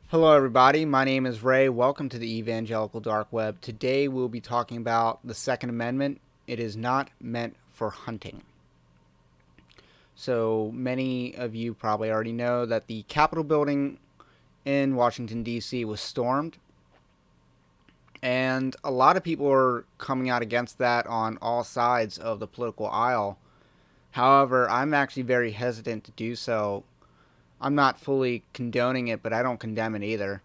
Hello, everybody. My name is Ray. Welcome to the Evangelical Dark Web. Today, we'll be talking about the Second Amendment. It is not meant for hunting. So, many of you probably already know that the Capitol building in Washington, D.C. was stormed. And a lot of people are coming out against that on all sides of the political aisle. However, I'm actually very hesitant to do so. I'm not fully condoning it, but I don't condemn it either.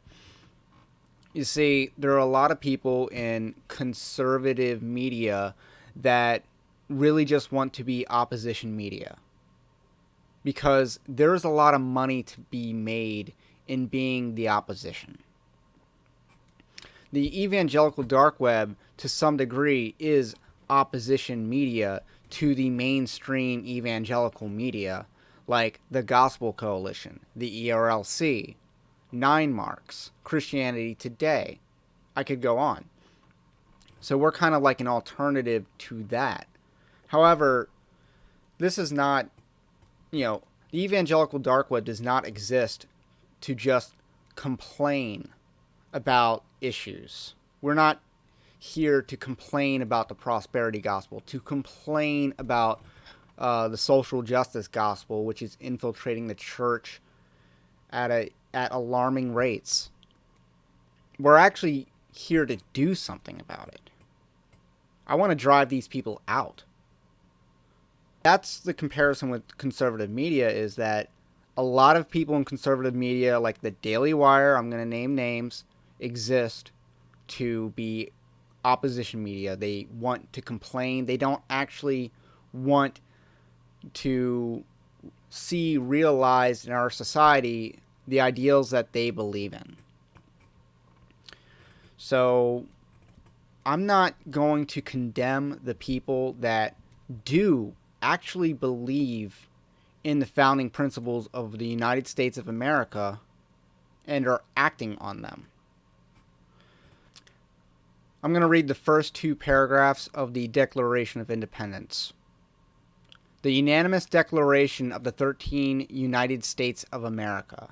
You see, there are a lot of people in conservative media that really just want to be opposition media because there's a lot of money to be made in being the opposition. The evangelical dark web, to some degree, is opposition media to the mainstream evangelical media, like the Gospel Coalition, the ERLC, Nine Marks, Christianity Today. I could go on. So we're kind of like an alternative to that. However, this is not, the evangelical dark web does not exist to just complain about issues. We're not here to complain about the prosperity gospel, to complain about the social justice gospel, which is infiltrating the church at alarming rates. We're actually here to do something about it. I want to drive these people out. That's the comparison with conservative media, is that a lot of people in conservative media, like the Daily Wire, I'm going to name names, exist to be opposition media. They want to complain. They don't actually want to see realized in our society the ideals that they believe in. So I'm not going to condemn the people that do actually believe in the founding principles of the United States of America and are acting on them. I'm going to read the first two paragraphs of the Declaration of Independence. The unanimous declaration of the 13 United States of America.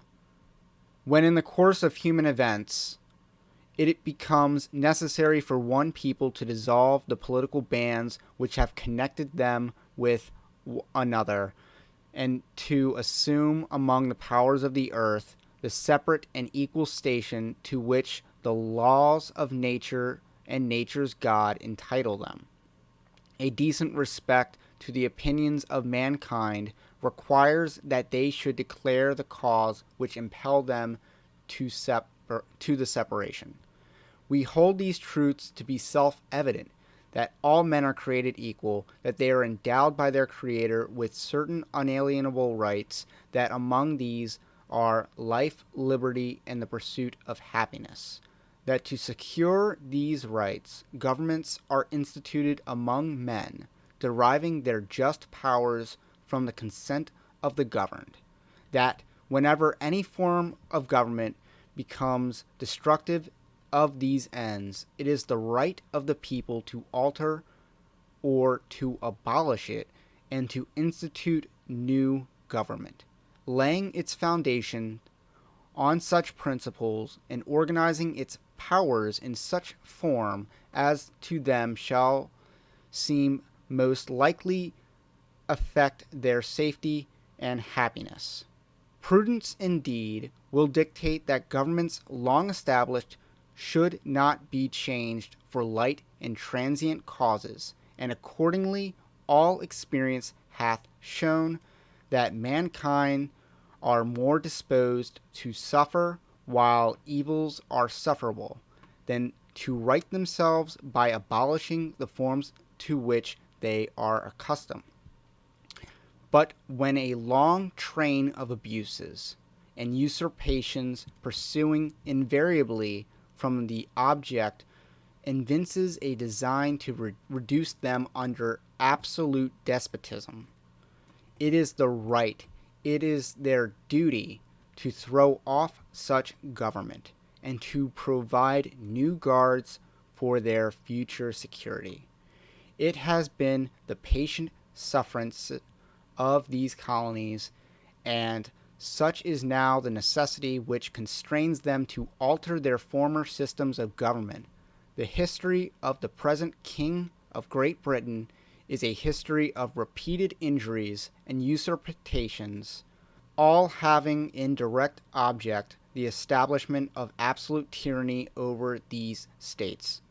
When in the course of human events, it becomes necessary for one people to dissolve the political bands which have connected them with another, and to assume among the powers of the earth the separate and equal station to which the laws of nature and nature's God entitle them. A decent respect to the opinions of mankind requires that they should declare the cause which impelled them to the separation. We hold these truths to be self-evident, that all men are created equal, that they are endowed by their Creator with certain unalienable rights, that among these are life, liberty, and the pursuit of happiness, that to secure these rights, governments are instituted among men, deriving their just powers from the consent of the governed, that whenever any form of government becomes destructive of these ends, it is the right of the people to alter or to abolish it and to institute new government, laying its foundation on such principles and organizing its powers in such form as to them shall seem most likely affect their safety and happiness. Prudence, indeed, will dictate that governments long established should not be changed for light and transient causes, and accordingly all experience hath shown that mankind are more disposed to suffer while evils are sufferable than to right themselves by abolishing the forms to which they are accustomed. But when a long train of abuses and usurpations pursuing invariably from the object evinces a design to reduce them under absolute despotism, it is the right, it is their duty to throw off such government and to provide new guards for their future security. It has been the patient sufferance of these colonies and such is now the necessity which constrains them to alter their former systems of government. The history of the present King of Great Britain is a history of repeated injuries and usurpations, all having in direct object the establishment of absolute tyranny over these states.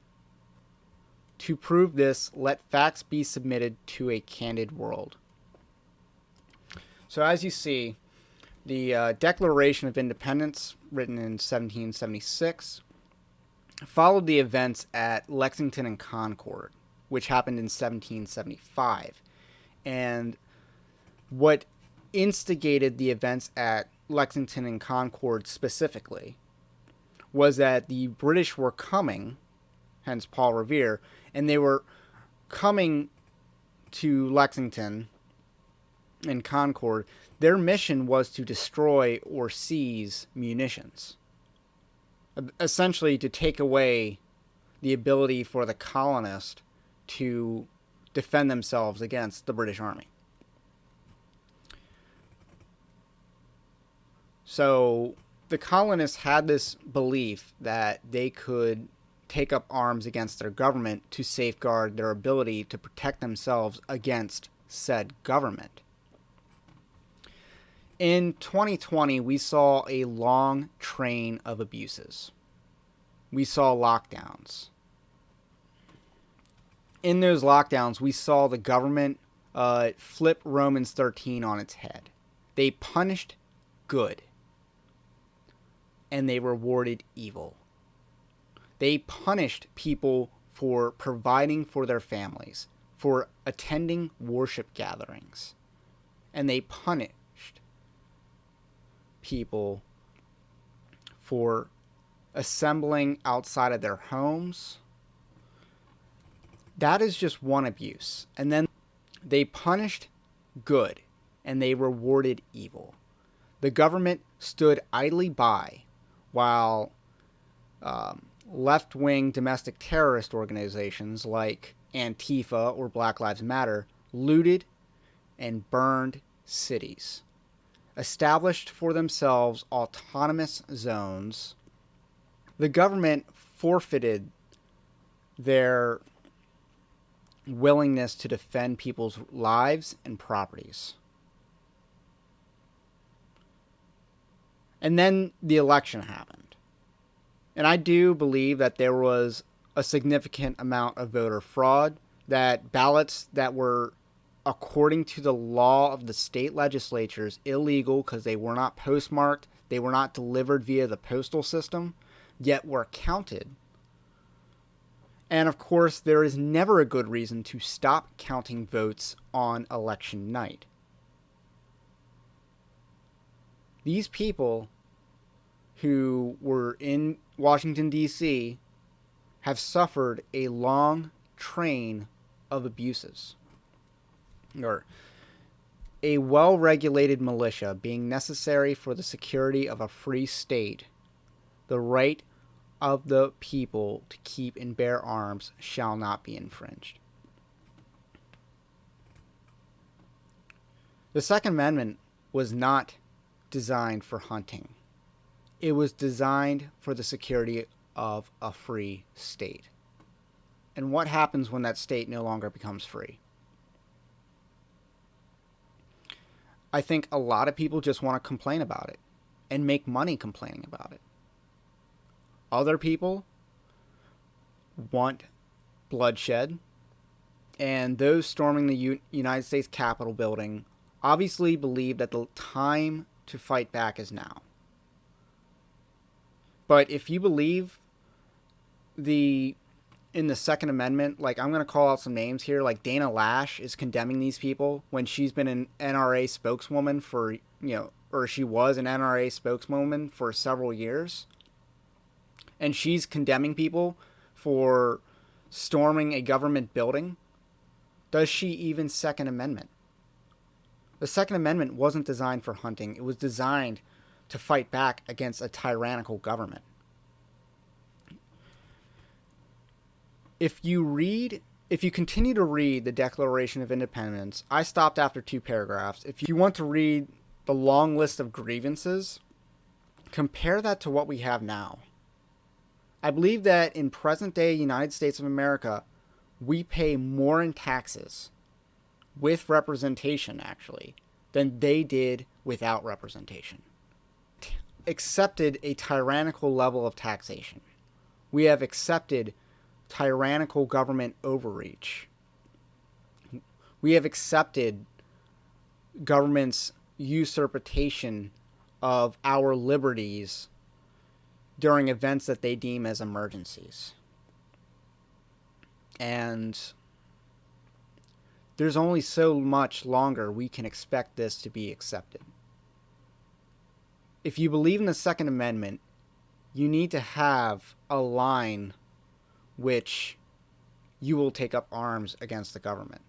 To prove this, let facts be submitted to a candid world. So as you see, the Declaration of Independence, written in 1776, followed the events at Lexington and Concord, which happened in 1775. And what instigated the events at Lexington and Concord specifically was that the British were coming, hence Paul Revere, and they were coming to Lexington and Concord. Their mission was to destroy or seize munitions, essentially to take away the ability for the colonists to defend themselves against the British Army. So the colonists had this belief that they could take up arms against their government to safeguard their ability to protect themselves against said government. In 2020, we saw a long train of abuses. We saw lockdowns. In those lockdowns, we saw the government flip Romans 13 on its head. They punished good, and they rewarded evil. They punished people for providing for their families, for attending worship gatherings, and they punished people for assembling outside of their homes. That is just one abuse. And then they punished good and they rewarded evil. The government stood idly by while left-wing domestic terrorist organizations like Antifa or Black Lives Matter looted and burned cities, established for themselves autonomous zones. The government forfeited their willingness to defend people's lives and properties. And then the election happened. And I do believe that there was a significant amount of voter fraud, that ballots that were, according to the law of the state legislatures, illegal because they were not postmarked, they were not delivered via the postal system, yet were counted. And of course, there is never a good reason to stop counting votes on election night. These people who were in Washington, D.C., have suffered a long train of abuses. Or a well-regulated militia being necessary for the security of a free state, the right of the people to keep and bear arms shall not be infringed. The Second Amendment was not designed for hunting. It was designed for the security of a free state. And what happens when that state no longer becomes free? I think a lot of people just want to complain about it and make money complaining about it. Other people want bloodshed, and those storming the United States Capitol building obviously believe that the time to fight back is now. But if you believe in the Second Amendment, like, I'm going to call out some names here, like Dana Lash is condemning these people when she's been an NRA spokeswoman for, or she was an NRA spokeswoman for several years. And she's condemning people for storming a government building. Does she even Second Amendment? The Second Amendment wasn't designed for hunting. It was designed to fight back against a tyrannical government. If you continue to read the Declaration of Independence, I stopped after 2 paragraphs. If you want to read the long list of grievances, compare that to what we have now. I believe that in present-day United States of America, we pay more in taxes, with representation actually, than they did without representation. Accepted a tyrannical level of taxation. We have accepted tyrannical government overreach. We have accepted government's usurpation of our liberties during events that they deem as emergencies. And there's only so much longer we can expect this to be accepted. If you believe in the Second Amendment, you need to have a line which you will take up arms against the government.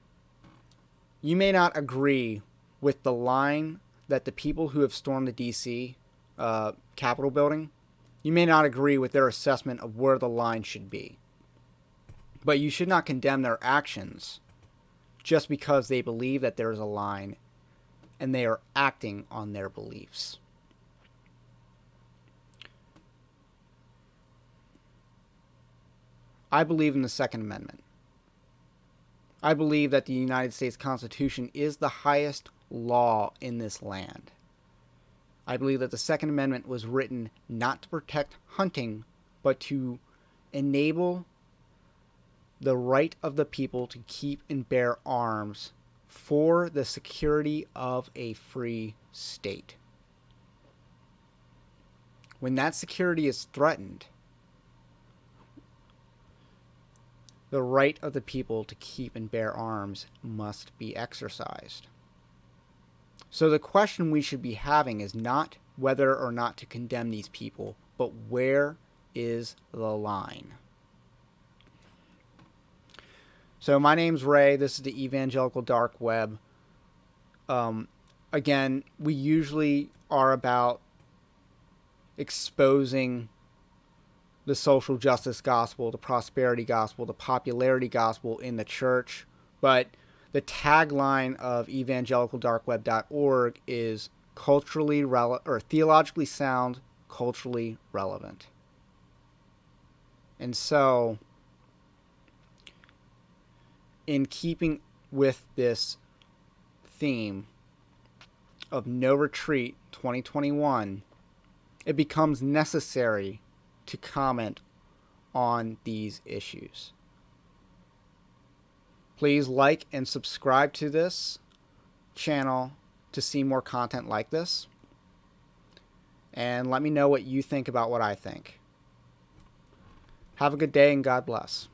You may not agree with the line that the people who have stormed the D.C. Capitol building, you may not agree with their assessment of where the line should be. But you should not condemn their actions just because they believe that there is a line and they are acting on their beliefs. I believe in the Second Amendment. I believe that the United States Constitution is the highest law in this land. I believe that the Second Amendment was written not to protect hunting, but to enable the right of the people to keep and bear arms for the security of a free state. When that security is threatened, the right of the people to keep and bear arms must be exercised. So the question we should be having is not whether or not to condemn these people, but where is the line? So my name's Ray. This is the Evangelical Dark Web. Again, we usually are about exposing the social justice gospel, the prosperity gospel, the popularity gospel in the church. But the tagline of evangelicaldarkweb.org is culturally or theologically sound, culturally relevant. And so, in keeping with this theme of No Retreat 2021, it becomes necessary to comment on these issues. Please like and subscribe to this channel to see more content like this. And let me know what you think about what I think. Have a good day and God bless.